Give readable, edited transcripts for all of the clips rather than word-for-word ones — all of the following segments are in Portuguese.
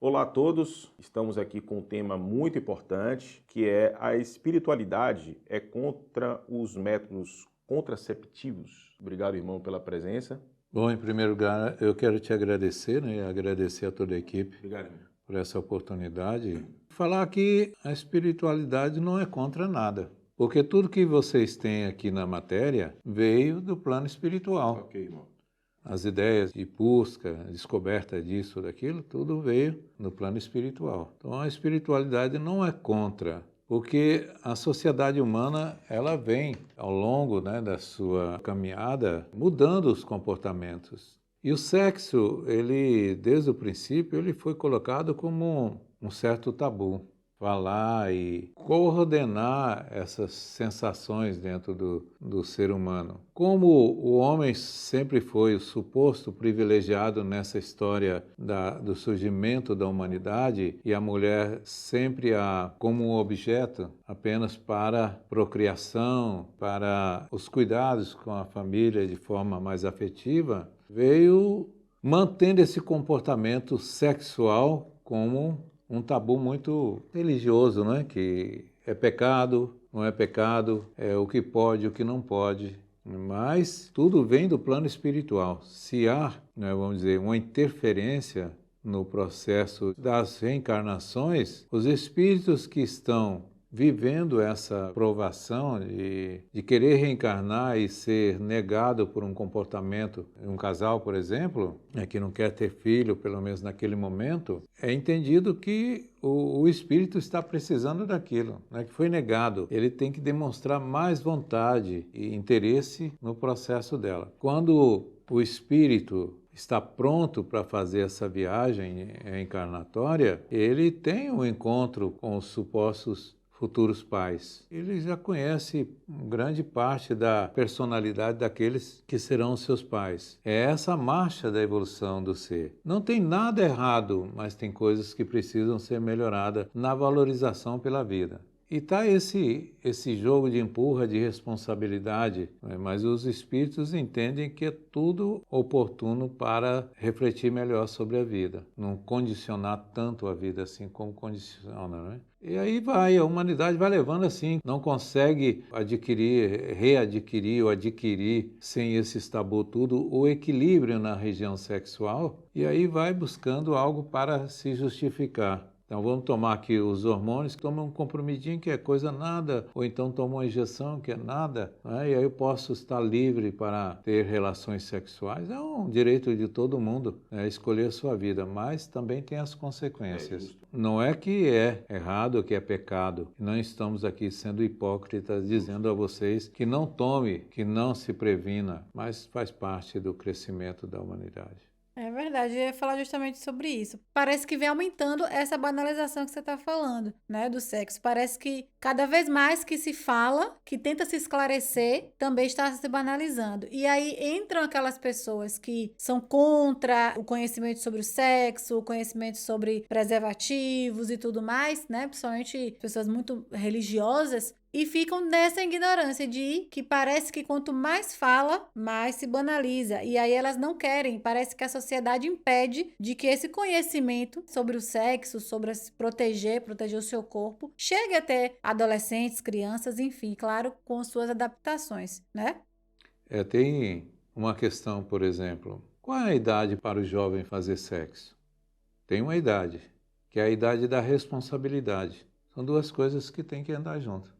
Olá a todos, estamos aqui com um tema muito importante, que é a espiritualidade é contra os métodos contraceptivos. Obrigado, irmão, pela presença. Bom, em primeiro lugar, eu quero te agradecer, né? Agradecer a toda a equipe Obrigado, irmão. por essa oportunidade. Falar que a espiritualidade não é contra nada, porque tudo que vocês têm aqui na matéria veio do plano espiritual. Ok, irmão. As ideias de busca, descoberta disso, daquilo, tudo veio no plano espiritual. Então a espiritualidade não é contra, porque a sociedade humana ela vem ao longo, né, da sua caminhada mudando os comportamentos. E o sexo, ele desde o princípio, ele foi colocado como um certo tabu. Falar e coordenar essas sensações dentro do ser humano. Como o homem sempre foi o suposto privilegiado nessa história do surgimento da humanidade e a mulher sempre como um objeto apenas para procriação, para os cuidados com a família de forma mais afetiva, veio mantendo esse comportamento sexual como um tabu muito religioso, né? Que é pecado, não é pecado, é o que pode, o que não pode. Mas tudo vem do plano espiritual. Se há, né, vamos dizer, uma interferência no processo das reencarnações, os espíritos que estão vivendo essa provação de querer reencarnar e ser negado por um comportamento, um casal, por exemplo, que não quer ter filho, pelo menos naquele momento, é entendido que o espírito está precisando daquilo, né, que foi negado. Ele tem que demonstrar mais vontade e interesse no processo dela. Quando o espírito está pronto para fazer essa viagem encarnatória, ele tem um encontro com os supostos futuros pais. Ele já conhece grande parte da personalidade daqueles que serão seus pais. É essa marcha da evolução do ser. Não tem nada errado, mas tem coisas que precisam ser melhoradas na valorização pela vida. E está esse jogo de empurra, de responsabilidade, né? Mas os espíritos entendem que é tudo oportuno para refletir melhor sobre a vida, não condicionar tanto a vida assim como condiciona, né? E aí a humanidade vai levando assim, não consegue adquirir, readquirir ou adquirir sem esse tabu tudo o equilíbrio na região sexual e aí vai buscando algo para se justificar. Então vamos tomar aqui os hormônios, tomam um comprimidinho que é coisa nada, ou então tomam uma injeção que é nada, né? E aí eu posso estar livre para ter relações sexuais. É um direito de todo mundo, né, escolher a sua vida, mas também tem as consequências. Não é que é errado, que é pecado. Não estamos aqui sendo hipócritas, dizendo a vocês que não tome, que não se previna, mas faz parte do crescimento da humanidade. É verdade, eu ia falar justamente sobre isso. Parece que vem aumentando essa banalização que você está falando, né, do sexo. Parece que cada vez mais que se fala, que tenta se esclarecer, também está se banalizando. E aí entram aquelas pessoas que são contra o conhecimento sobre o sexo, o conhecimento sobre preservativos e tudo mais, né, principalmente pessoas muito religiosas, e ficam nessa ignorância de que parece que quanto mais fala, mais se banaliza. E aí elas não querem, parece que a sociedade impede de que esse conhecimento sobre o sexo, sobre se proteger o seu corpo, chegue até adolescentes, crianças, enfim, claro, com suas adaptações, né? Tem uma questão, por exemplo, qual é a idade para o jovem fazer sexo? Tem uma idade, que é a idade da responsabilidade. São duas coisas que têm que andar junto.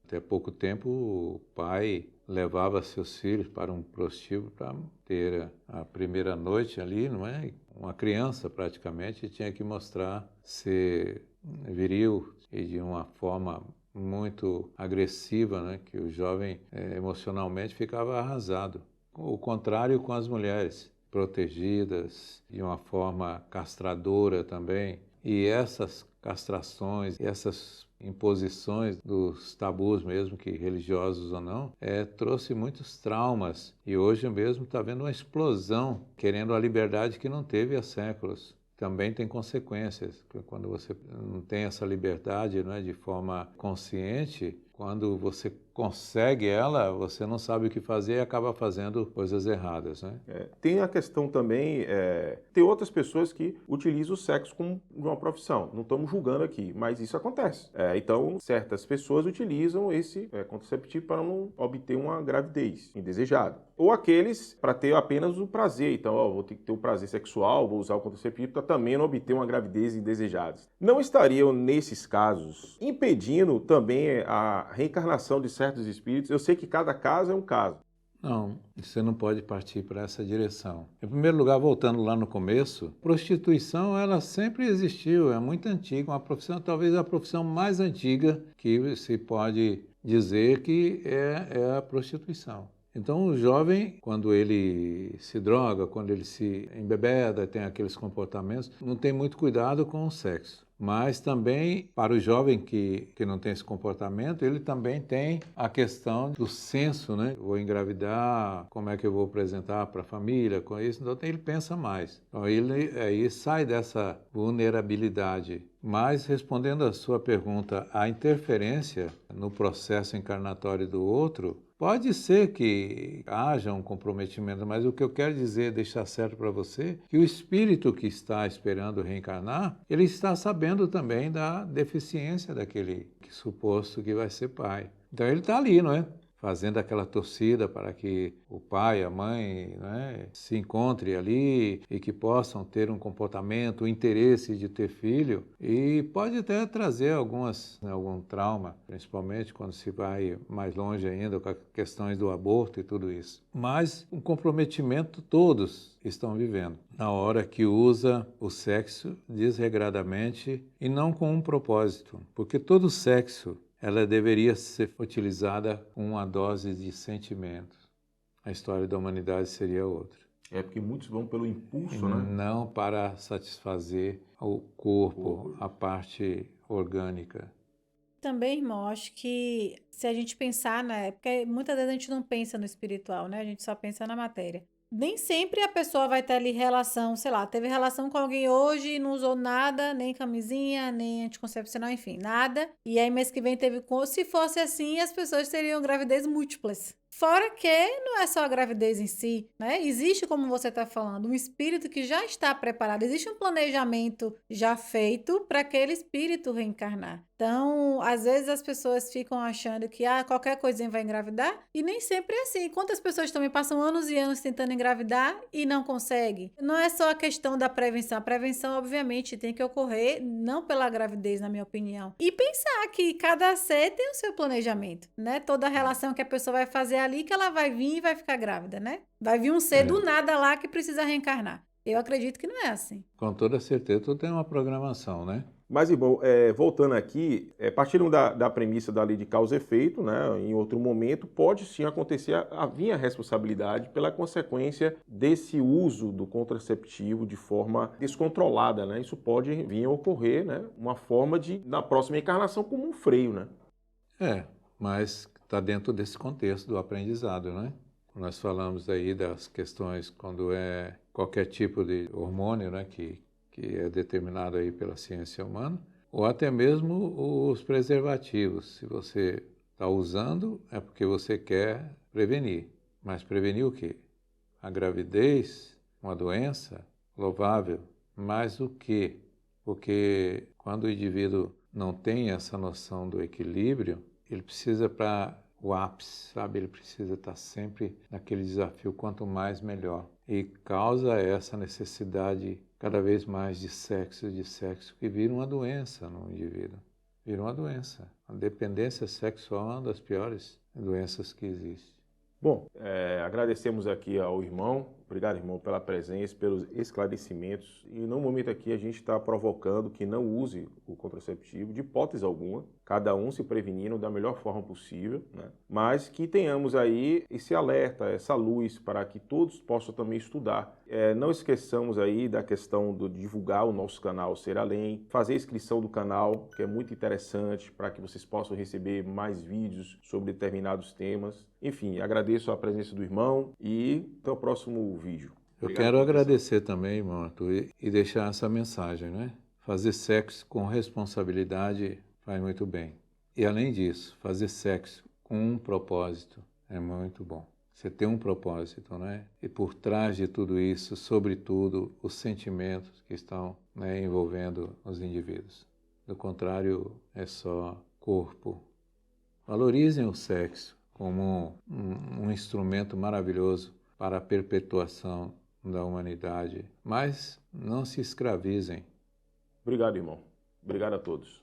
Até pouco tempo, o pai levava seus filhos para um prostíbulo para ter a primeira noite ali, não é? Uma criança, praticamente, tinha que mostrar ser viril e de uma forma muito agressiva, né? Que o jovem emocionalmente ficava arrasado. O contrário com as mulheres, protegidas de uma forma castradora também. E essas castrações, essas imposições dos tabus mesmo, que religiosos ou não, trouxe muitos traumas. E hoje mesmo está havendo uma explosão, querendo a liberdade que não teve há séculos. Também tem consequências. Quando você não tem essa liberdade, não é, de forma consciente, quando você consegue ela, você não sabe o que fazer e acaba fazendo coisas erradas, né? Tem a questão também, tem outras pessoas que utilizam o sexo como uma profissão. Não estamos julgando aqui, mas isso acontece. Então, certas pessoas utilizam esse contraceptivo para não obter uma gravidez indesejada. Ou aqueles para ter apenas o prazer. Então, vou ter que ter o prazer sexual, vou usar o contraceptivo para também não obter uma gravidez indesejada. Não estariam, nesses casos, impedindo também a reencarnação de certos espíritos? Eu sei que cada caso é um caso. Não, você não pode partir para essa direção. Em primeiro lugar, voltando lá no começo, prostituição ela sempre existiu, é muito antiga, uma profissão, talvez a profissão mais antiga que se pode dizer que é a prostituição. Então, o jovem, quando ele se droga, quando ele se embebeda, tem aqueles comportamentos, não tem muito cuidado com o sexo. Mas também, para o jovem que não tem esse comportamento, ele também tem a questão do senso, né? Vou engravidar, como é que eu vou apresentar para a família, com isso, então ele pensa mais. Então, ele aí sai dessa vulnerabilidade. Mas, respondendo a sua pergunta, a interferência no processo encarnatório do outro, pode ser que haja um comprometimento, mas o que eu quero dizer, deixar certo para você, que o espírito que está esperando reencarnar, ele está sabendo também da deficiência daquele suposto que vai ser pai. Então ele está ali, não é? Fazendo aquela torcida para que o pai, a mãe, né, se encontrem ali e que possam ter um comportamento, o interesse de ter filho. E pode até trazer algum trauma, principalmente quando se vai mais longe ainda com as questões do aborto e tudo isso. Mas um comprometimento todos estão vivendo na hora que usa o sexo desregradamente e não com um propósito, porque todo sexo ela deveria ser utilizada com uma dose de sentimentos. A história da humanidade seria outra. Porque muitos vão pelo impulso, né? Não para satisfazer o corpo, a parte orgânica. Também, irmão, acho que se a gente pensar, né? Porque muitas vezes a gente não pensa no espiritual, né? A gente só pensa na matéria. Nem sempre a pessoa vai ter ali relação, sei lá, teve relação com alguém hoje e não usou nada, nem camisinha, nem anticoncepcional, enfim, nada. E aí mês que vem teve, se fosse assim, as pessoas teriam gravidez múltiplas. Fora que não é só a gravidez em si, né? Existe, como você está falando, um espírito que já está preparado. Existe um planejamento já feito para aquele espírito reencarnar. Então, às vezes as pessoas ficam achando que qualquer coisinha vai engravidar e nem sempre é assim. Quantas pessoas também passam anos e anos tentando engravidar e não conseguem? Não é só a questão da prevenção. A prevenção, obviamente, tem que ocorrer não pela gravidez, na minha opinião. E pensar que cada ser tem o seu planejamento, né? Toda relação que a pessoa vai fazer ali que ela vai vir e vai ficar grávida, né? Vai vir um ser do nada lá que precisa reencarnar. Eu acredito que não é assim. Com toda certeza, tudo tem uma programação, né? Mas, irmão, voltando aqui, partindo da premissa da lei de causa e efeito, né, em outro momento, pode sim acontecer a vir a responsabilidade pela consequência desse uso do contraceptivo de forma descontrolada, né? Isso pode vir a ocorrer, né? Uma forma de, na próxima encarnação, como um freio, né? Mas está dentro desse contexto do aprendizado, né? Nós falamos aí das questões quando é qualquer tipo de hormônio, né, que é determinado aí pela ciência humana, ou até mesmo os preservativos. Se você está usando, é porque você quer prevenir. Mas prevenir o quê? A gravidez, uma doença louvável, mas o quê? Porque quando o indivíduo não tem essa noção do equilíbrio, ele precisa para o ápice, sabe? Ele precisa estar sempre naquele desafio, quanto mais melhor. E causa essa necessidade cada vez mais de sexo, que vira uma doença no indivíduo. Vira uma doença. A dependência sexual é uma das piores doenças que existe. Bom, agradecemos aqui ao irmão. Obrigado, irmão, pela presença, pelos esclarecimentos. E no momento aqui a gente está provocando que não use o contraceptivo de hipótese alguma, cada um se prevenindo da melhor forma possível, né? Mas que tenhamos aí esse alerta, essa luz para que todos possam também estudar. Não esqueçamos aí da questão de divulgar o nosso canal Ser Além, fazer a inscrição do canal, que é muito interessante para que vocês possam receber mais vídeos sobre determinados temas. Enfim, agradeço a presença do irmão e até o próximo vídeo. Eu quero agradecer também, irmão Arthur, e deixar essa mensagem, né? Fazer sexo com responsabilidade faz muito bem. E além disso, fazer sexo com um propósito é muito bom. Você tem um propósito, né? E por trás de tudo isso, sobretudo, os sentimentos que estão, né, envolvendo os indivíduos. Do contrário, é só corpo. Valorizem o sexo como um instrumento maravilhoso para a perpetuação da humanidade, mas não se escravizem. Obrigado, irmão. Obrigado a todos.